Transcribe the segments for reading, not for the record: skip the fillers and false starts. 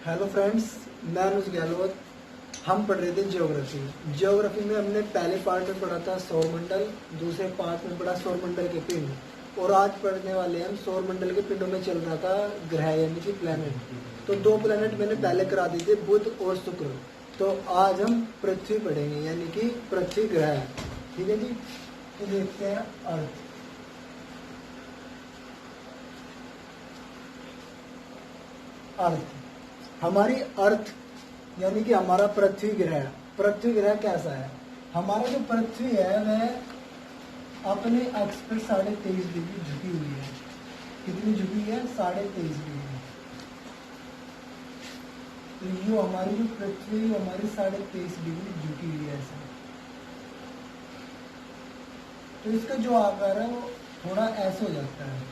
Hello friends, मैं अनुज गहलोत। हम पढ़ रहे थे ज्योग्राफी। ज्योग्राफी में हमने पहले पार्ट में पढ़ा था सौरमंडल, दूसरे पार्ट में पढ़ा सौरमंडल के पिंड, और आज पढ़ने वाले हम सौरमंडल के पिंडों में चल रहा था ग्रह यानी कि प्लैनेट। तो दो प्लैनेट मैंने पहले करा दिए थे, बुध और शुक्र। तो आज हम पृथ्वी पढ़ेंगे यानी कि पृथ्वी ग्रह। ठीक है जी। तो देखते हैं अर्थ। अर्थ हमारी अर्थ यानी कि हमारा पृथ्वी ग्रह कैसा है? हमारा जो पृथ्वी है वह अपने अक्ष पर 23.5 डिग्री झुकी हुई है। कितनी झुकी है? 23.5 डिग्री। तो ये हमारी जो पृथ्वी हमारी 23.5 डिग्री झुकी हुई है ऐसा। तो इसका जो आकार है वो थोड़ा ऐसे हो जाता है,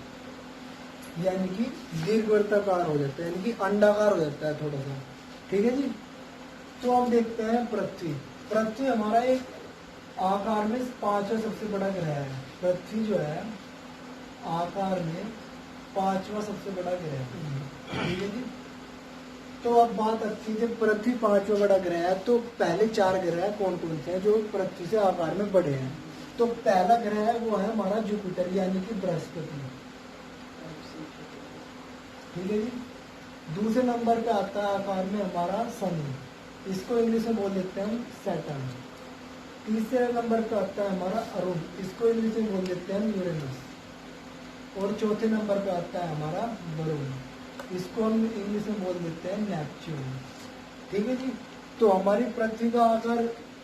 यानी कि दीर्घवृत्ताकार हो जाता है, यानी कि अंडाकार हो जाता है थोड़ा सा। ठीक है जी। तो अब देखते हैं पृथ्वी। पृथ्वी हमारा एक आकार में 5वां सबसे बड़ा ग्रह है। पृथ्वी जो है आकार में 5वां सबसे बड़ा ग्रह है। ठीक है जी। तो अब बात आती है, जब पृथ्वी 5वां बड़ा ग्रह है तो पहले 4 ग्रह कौन कौन से हैं जो पृथ्वी से आकार में बड़े हैं? तो पहला ग्रह है वो है हमारा जुपिटर यानी कि बृहस्पति। ठीक है जी। दूसरे नंबर पे आता है आकार में हमारा शनि, इसको इंग्लिश में बोल देते हैं हम सैटर्न। तीसरे नंबर पे आता है हमारा अरुण, इसको इंग्लिश में बोल देते हैं यूरेनस। और चौथे नंबर पे आता है हमारा वरुण, इसको हम इंग्लिश में बोल देते हैं नेपच्यून। ठीक है जी। तो हमारी पृथ्वी का आकार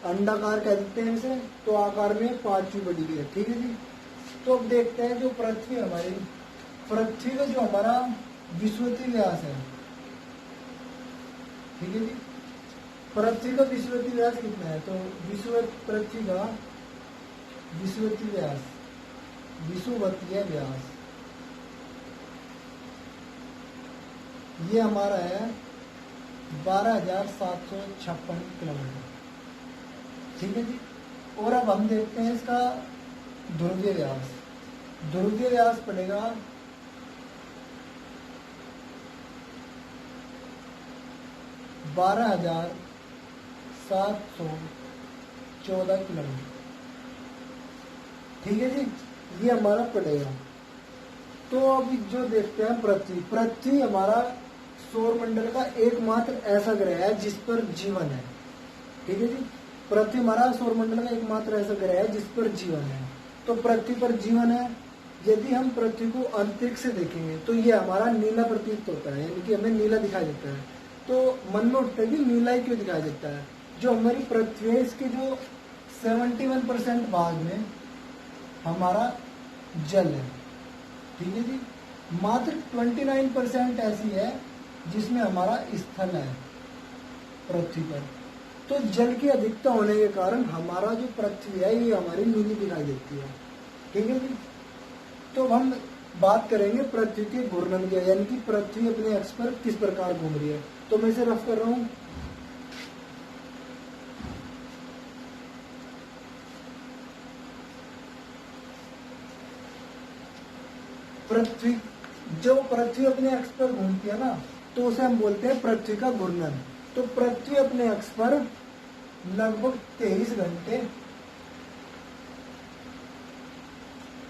अंडाकार कह देते हैं इसे, तो आकार में 5वीं बड़ी है। ठीक है जी। तो अब देखते हैं जो पृथ्वी हमारी पृथ्वी का जो हमारा विषुवतीय व्यास है। ठीक है जी। पृथ्वी का विषुवतीय व्यास कितना है? तो पृथ्वी का विषुवतीय व्यास ये हमारा है 12,756 किलोमीटर। ठीक है जी। और अब हम देखते हैं इसका ध्रुवीय व्यास। ध्रुवीय व्यास पड़ेगा 12,714 किलोमीटर। ठीक है जी। ये हमारा पड़ेगा। तो अब जो देखते हैं पृथ्वी हमारा सौरमंडल का एकमात्र ऐसा ग्रह है जिस पर जीवन है। ठीक है जी। पृथ्वी हमारा सौरमंडल का एकमात्र ऐसा ग्रह है जिस पर जीवन है। तो पृथ्वी पर जीवन है। यदि हम पृथ्वी को अंतरिक्ष से देखेंगे तो ये हमारा नीला प्रतीत होता है, यानी कि हमें नीला दिखाई देता है। तो मन में उठता है कि नीला ही क्यों दिखाई देता है? जो हमारी पृथ्वी है इसके जो 71% भाग में हमारा जल है। ठीक है जी। मात्र 29% ऐसी है जिसमें हमारा स्थल है पृथ्वी पर। तो जल की अधिकता होने के कारण हमारा जो पृथ्वी है ये हमारी नीली दिखाई देती है। ठीक है जी। तो हम बात करेंगे पृथ्वी के घूर्णन की, यानी कि पृथ्वी अपने अक्ष पर किस प्रकार घूम रही है। तो मैं इसे रफ कर रहा हूं। पृथ्वी अपने अक्ष पर घूमती है ना, तो उसे हम बोलते हैं पृथ्वी का घूर्णन। तो पृथ्वी अपने अक्ष पर लगभग 23 घंटे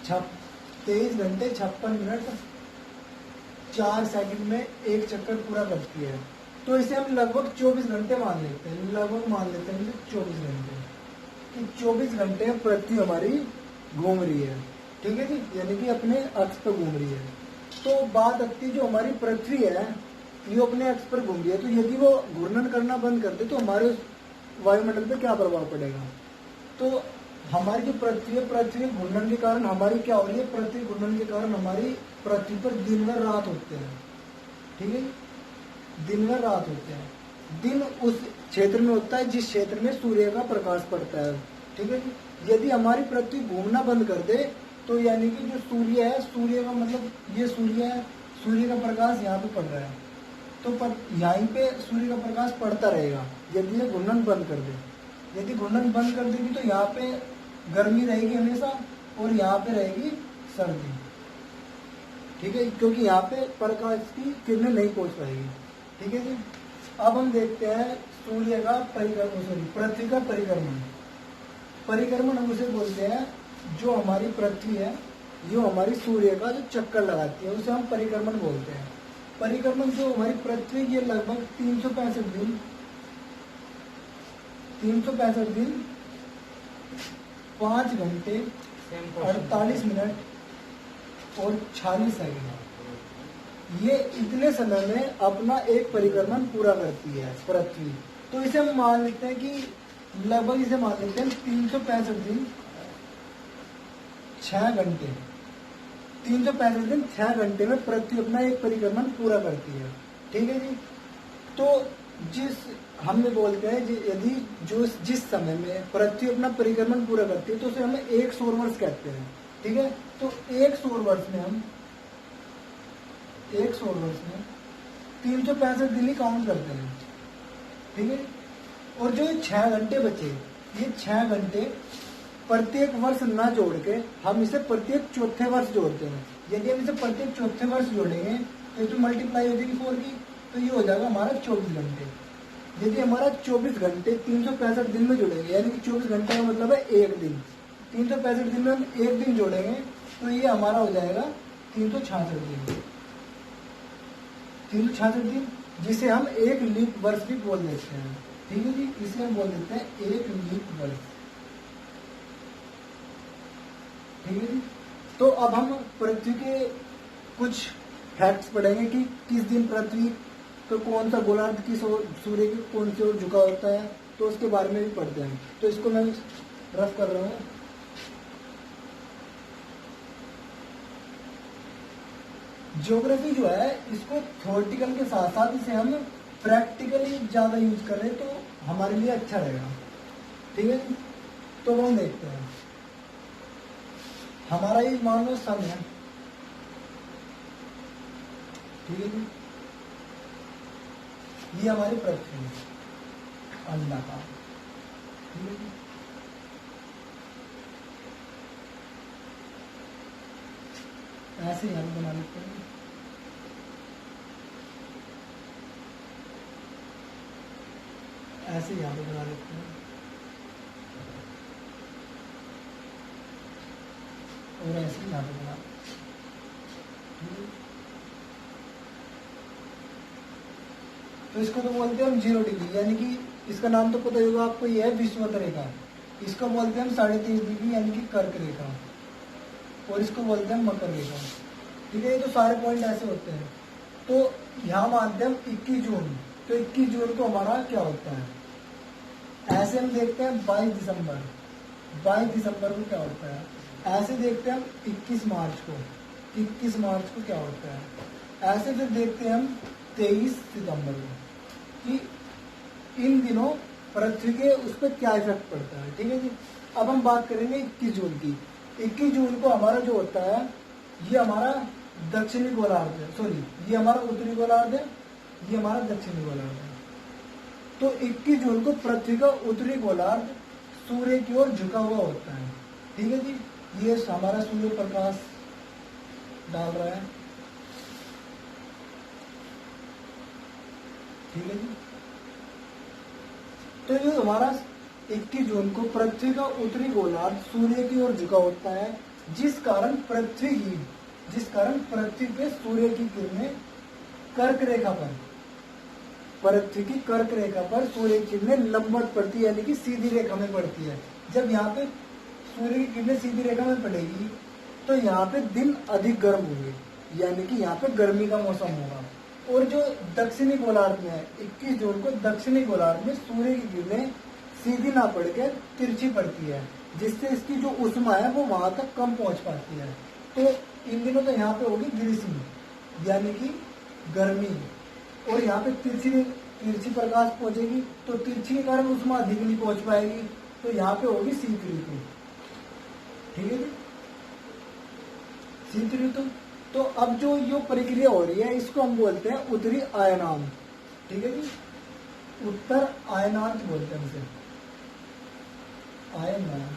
56 मिनट 4 सेकंड में एक चक्कर पूरा करती है। तो इसे हम लगभग 24 घंटे मान लेते हैं। 24 घंटे कि 24 घंटे पृथ्वी हमारी घूम रही है। ठीक है जी। यानी कि अपने अक्ष पर घूम रही है। तो बात आती है जो हमारी पृथ्वी है ये अपने अक्ष पर घूम रही है, तो यदि वो घूर्णन करना बंद कर दे तो हमारे वायुमंडल पे क्या प्रभाव पड़ेगा? तो हमारी जो पृथ्वी है, पृथ्वी घूर्णन के कारण हमारी क्या हो रही है? पृथ्वी घूर्णन के कारण हमारी पृथ्वी पर दिन व रात होते हैं। ठीक है। दिन व रात होते हैं। दिन उस क्षेत्र में होता है जिस क्षेत्र में सूर्य का प्रकाश पड़ता है। ठीक है। यदि हमारी पृथ्वी घूमना बंद कर दे तो यानी कि जो सूर्य है, सूर्य का मतलब ये सूर्य है, सूर्य का प्रकाश यहाँ पे पड़ रहा है, तो यहीं पे सूर्य का प्रकाश पड़ता रहेगा यदि ये घूर्णन बंद कर दे। यदि घूर्णन बंद कर देगी तो यहाँ पे गर्मी रहेगी हमेशा और यहाँ पे रहेगी सर्दी। ठीक है, क्योंकि यहाँ पे प्रकाश की किरणें नहीं पहुंच पाएगी। ठीक है जी। अब हम देखते हैं सूर्य का परिक्रमण, सॉरी पृथ्वी का परिक्रमण। परिक्रमण हम उसे बोलते हैं, जो हमारी पृथ्वी है, जो हमारी सूर्य का जो चक्कर लगाती है उसे हम परिक्रमण बोलते हैं। परिक्रमण जो हमारी पृथ्वी की लगभग 365 दिन 5 घंटे 48 मिनट और 46 सेकंड, ये इतने समय में अपना एक परिक्रमण पूरा करती है पृथ्वी। तो इसे हम मान लेते हैं कि लगभग इसे मान लेते हैं 365 दिन 6 घंटे, 365 दिन 6 घंटे में पृथ्वी अपना एक परिक्रमण पूरा करती है। ठीक है जी। तो जिस हमने बोलते हैं यदि जो जिस समय में पृथ्वी अपना परिक्रमण पूरा करती है तो उसे हमें एक सौर वर्ष कहते हैं। ठीक है। तो एक सौर वर्ष में हम 365 दिन ही काउंट करते हैं। ठीक है। और जो 6 घंटे बचे, ये 6 घंटे प्रत्येक वर्ष न जोड़ के हम इसे प्रत्येक चौथे वर्ष जोड़ते हैं। यदि हम इसे प्रत्येक चौथे वर्ष जोड़ेंगे तो इसमें मल्टीप्लाई हो जाएगी 4 की, तो ये हो जाएगा हमारा 24 घंटे। यदि हमारा 24 घंटे 365 दिन में जुड़ेंगे, यानी कि 24 घंटे का मतलब है एक दिन, 365 दिन में हम एक दिन जोड़ेंगे तो ये हमारा हो जाएगा 366 दिन। 366 दिन, जिसे हम एक लीप वर्ष भी बोल देते हैं। ठीक है जी। इसे हम बोल देते हैं एक लीप वर्ष। ठीक है जी। तो अब हम पृथ्वी के कुछ फैक्ट्स पढ़ेंगे कि किस दिन पृथ्वी तो कौन सा गोलार्ध किस ओर, सूर्य की कौन सी ओर झुका होता है, तो उसके बारे में भी पढ़ते हैं। तो इसको मैं रफ कर रहा हूँ। ज्योग्राफी जो है इसको थ्योरेटिकल के साथ साथ इसे हम प्रैक्टिकली ज्यादा यूज करें तो हमारे लिए अच्छा रहेगा। ठीक है। तो हम देखते हैं, हमारा ये मान लो सन है। ठीक है जी। ये हमारी पृथ्वी है, अंडाकार। ठीक है जी। ऐसे ही हम बना लेते हैं। ऐसे यहाँ पे बना लेते हैं और ऐसे ही यहाँ पे बना लेते हैं। तो इसको तो बोलते हैं हम 0 डिग्री, यानी कि इसका नाम तो पता होगा आपको, ये है विषुवत रेखा। इसको बोलते हैं हम 23.5 डिग्री यानी कि कर्क रेखा, और इसको बोलते हैं मकर रेखा। ठीक है। ये तो सारे पॉइंट ऐसे होते हैं। तो यहाँ मानते हैं हम 21 जून, तो 21 जून को हमारा क्या होता है, ऐसे हम देखते हैं 22 दिसंबर, 22 दिसंबर को क्या होता है, ऐसे देखते हैं हम 21 मार्च को, 21 मार्च को क्या होता है, ऐसे फिर देखते हैं हम 23 सितंबर को कि इन दिनों पृथ्वी के उस पर क्या इफेक्ट पड़ता है। ठीक है जी। अब हम बात करेंगे 21 जून की। 21 जून को हमारा जो होता है, ये हमारा दक्षिणी गोलार्ध है, सॉरी ये हमारा उत्तरी गोलार्ध है, ये हमारा दक्षिणी गोलार्ध है। तो 21 जून को पृथ्वी का उत्तरी गोलार्ध सूर्य की ओर झुका हुआ होता है। ठीक है जी। ये हमारा सूर्य प्रकाश डाल रहा है। ठीक है जी। तो ये हमारा 21 जून को पृथ्वी का उत्तरी गोलार्ध सूर्य की ओर झुका होता है, जिस कारण पृथ्वी पे सूर्य की किरणें कर्क रेखा पर, पृथ्वी की कर्क रेखा पर सूर्य की किरणें लंबवत पड़ती है, यानी कि सीधी रेखा में पड़ती है। जब यहाँ पे सूर्य की किरणें सीधी रेखा में पड़ेगी तो यहाँ पे दिन अधिक गर्म होंगे, यानी कि यहाँ पे गर्मी का मौसम होगा। और जो दक्षिणी गोलार्ध में है, 21 जून को दक्षिणी गोलार्ध में सूर्य की किरणें सीधी ना पड़कर तिरछी पड़ती है, जिससे इसकी जो ऊष्मा है वो वहां तक कम पहुंच पाती है। तो इन दिनों तो यहाँ पे होगी ग्रीष्म, यानी कि गर्मी, और यहाँ पे तिरछी प्रकाश पहुंचेगी, तो तिरछी के कारण ऊष्मा अधिक नहीं पहुंच पाएगी, तो यहाँ पे होगी शीत ऋतु। ठीक है जी। शीत ऋतु। तो अब जो प्रक्रिया हो रही है इसको हम बोलते हैं उत्तरी आयनांत। ठीक है जी। उत्तर आयनांत बोलते हैं इसे, आयनांत।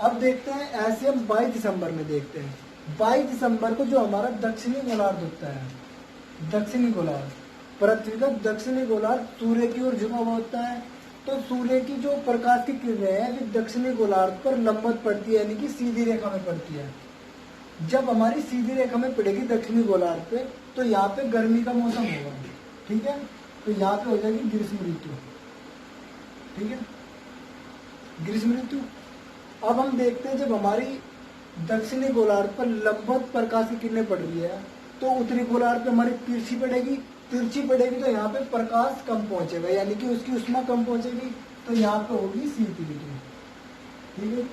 अब देखते हैं, ऐसे हम 22 दिसंबर में देखते हैं। 22 दिसंबर को जो हमारा दक्षिणी गोलार्ध होता है, दक्षिणी गोलार्ध, पृथ्वी का दक्षिणी गोलार्ध सूर्य की ओर झुका हुआ होता है। तो सूर्य की जो प्रकाश की किरणें हैं वे दक्षिणी गोलार्ध पर लंबवत पड़ती है, यानी कि सीधी रेखा में पड़ती है। जब हमारी सीधी रेखा में पड़ेगी दक्षिणी गोलार्ध पे, तो यहाँ पे गर्मी का मौसम होगा, ठीक है। तो यहाँ पे हो जाएगी ग्रीष्म ऋतु, ठीक है, ग्रीष्म ऋतु। अब हम देखते हैं जब हमारी दक्षिणी गोलार्ध पर लंबवत प्रकाश की किरणें पड़ रही है, तो उत्तरी गोलार्ध पे हमारी तिरछी पड़ेगी तो यहाँ पे प्रकाश कम पहुंचेगा, यानी कि उसकी उष्मा कम पहुंचेगी, तो यहाँ पे होगी शीत ऋतु, ठीक है।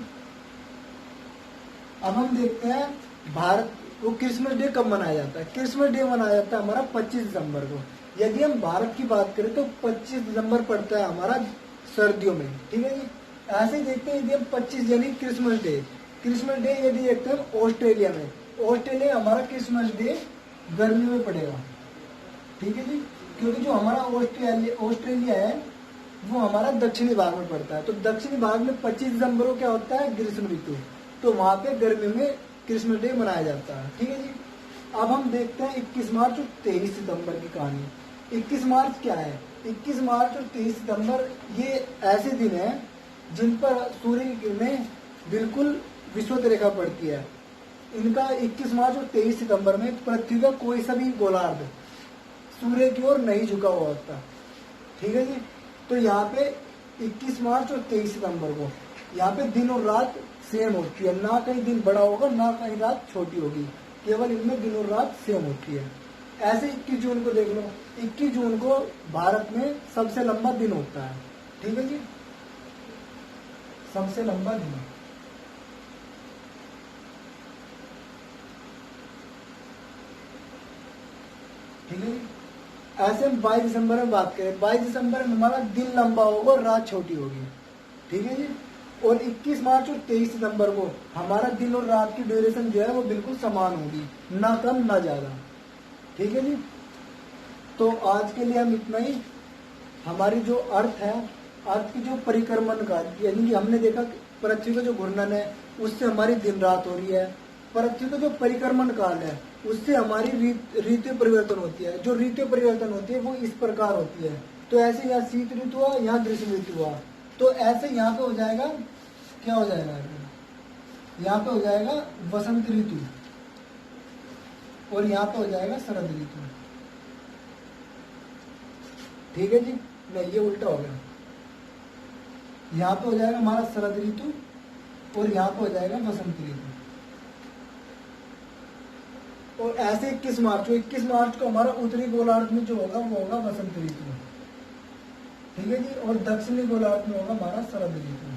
अब हम देखते हैं भारत को क्रिसमस डे कब मनाया जाता है। क्रिसमस डे मनाया जाता है हमारा 25 दिसंबर को। यदि हम भारत की बात करें तो 25 दिसंबर पड़ता है हमारा सर्दियों में, ठीक है जी। ऐसे ही देखते हैं यदि हम 25 यानी क्रिसमस डे यदि देखते हैं ऑस्ट्रेलिया में, ऑस्ट्रेलिया हमारा क्रिसमस डे गर्मी में पड़ेगा, ठीक है जी, क्योंकि जो हमारा ऑस्ट्रेलिया है वो हमारा दक्षिणी भाग में पड़ता है। तो दक्षिणी भाग में 25 दिसंबर को क्या होता है, ग्रीष्म ऋतु, तो वहां पे गर्मी में क्रिसमस डे मनाया जाता है, ठीक है जी। अब हम देखते हैं 21 मार्च और 23 सितंबर की कहानी। 21 मार्च क्या है, 21 मार्च और 23 सितंबर ये ऐसे दिन हैं जिन पर सूर्य की किरणें बिल्कुल विषुवत रेखा पड़ती है। इनका 21 मार्च और 23 सितंबर में पृथ्वी का कोई सा भी गोलार्ध सूर्य की ओर नहीं झुका हुआ होता, ठीक है जी। तो यहाँ पे 21 मार्च और 23 सितंबर को यहाँ पे दिन और रात सेम होती है, ना कहीं दिन बड़ा होगा ना कहीं रात छोटी होगी, केवल इनमें दिन और रात सेम होती है। ऐसे 21 जून को देख लो, 21 जून को भारत में सबसे लंबा दिन होता है, ठीक है जी, सबसे लंबा दिन, ठीक है जी। ऐसे हम 22 दिसंबर में बात करें, 22 दिसंबर में हमारा दिन लंबा होगा और रात छोटी होगी, ठीक है जी। और 21 मार्च और 23 सितंबर को हमारा दिन और रात की ड्यूरेशन जो है वो बिल्कुल समान होगी, ना कम ना ज्यादा, ठीक है जी। तो आज के लिए हम इतना ही। हमारी जो अर्थ है, अर्थ की जो परिक्रमण का, यानी कि हमने देखा पृथ्वी का जो घूर्णन है उससे हमारी दिन रात हो रही है। पृथ्वी का जो परिक्रमण काल है उससे हमारी ऋतु परिवर्तन होती है। जो ऋतु परिवर्तन होती है वो इस प्रकार होती है। तो ऐसे यहाँ शीत ऋतु हुआ, यहाँ ग्रीष्म ऋतु हुआ, तो ऐसे यहाँ पे हो जाएगा, क्या हो जाएगा, यहाँ पे हो जाएगा वसंत ऋतु और यहाँ पे हो जाएगा शरद ऋतु, ठीक है जी। नहीं, ये उल्टा हो गया, यहाँ पे हो जाएगा हमारा शरद ऋतु और यहाँ पे हो जाएगा वसंत ऋतु। और ऐसे 21 मार्च को हमारा उत्तरी गोलार्ध में जो होगा वो होगा वसंत ऋतु, ठीक है जी। और दक्षिणी गोलार्ध में होगा हमारा शरद ऋतु,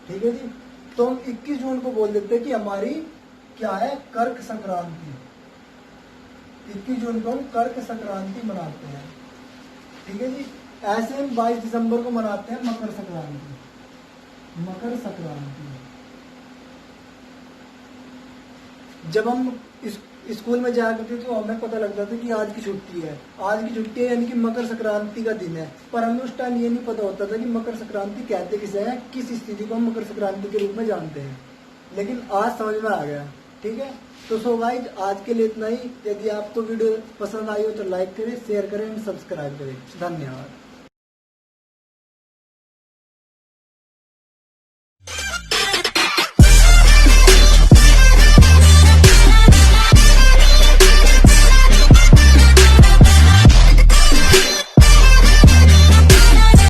ठीक है जी। तो हम 21 जून को बोल देते हैं कि हमारी क्या है, कर्क संक्रांति। 21 जून को हम कर्क संक्रांति मनाते हैं, ठीक है जी। ऐसे हम 22 दिसंबर को मनाते हैं मकर संक्रांति। मकर संक्रांति जब हम स्कूल में जाया करते तो हमें पता लगता था कि आज की छुट्टी है, आज की छुट्टी है यानी कि मकर संक्रांति का दिन है। पर हमें उस टाइम ये नहीं पता होता था कि मकर संक्रांति कहते किसे हैं, किस स्थिति को हम मकर संक्रांति के रूप में जानते हैं। लेकिन आज समझ में आ गया, ठीक है। तो सो गाइस, आज के लिए इतना ही। यदि आपको वीडियो पसंद आई हो तो लाइक करें, शेयर करें एंड सब्सक्राइब करें। धन्यवाद।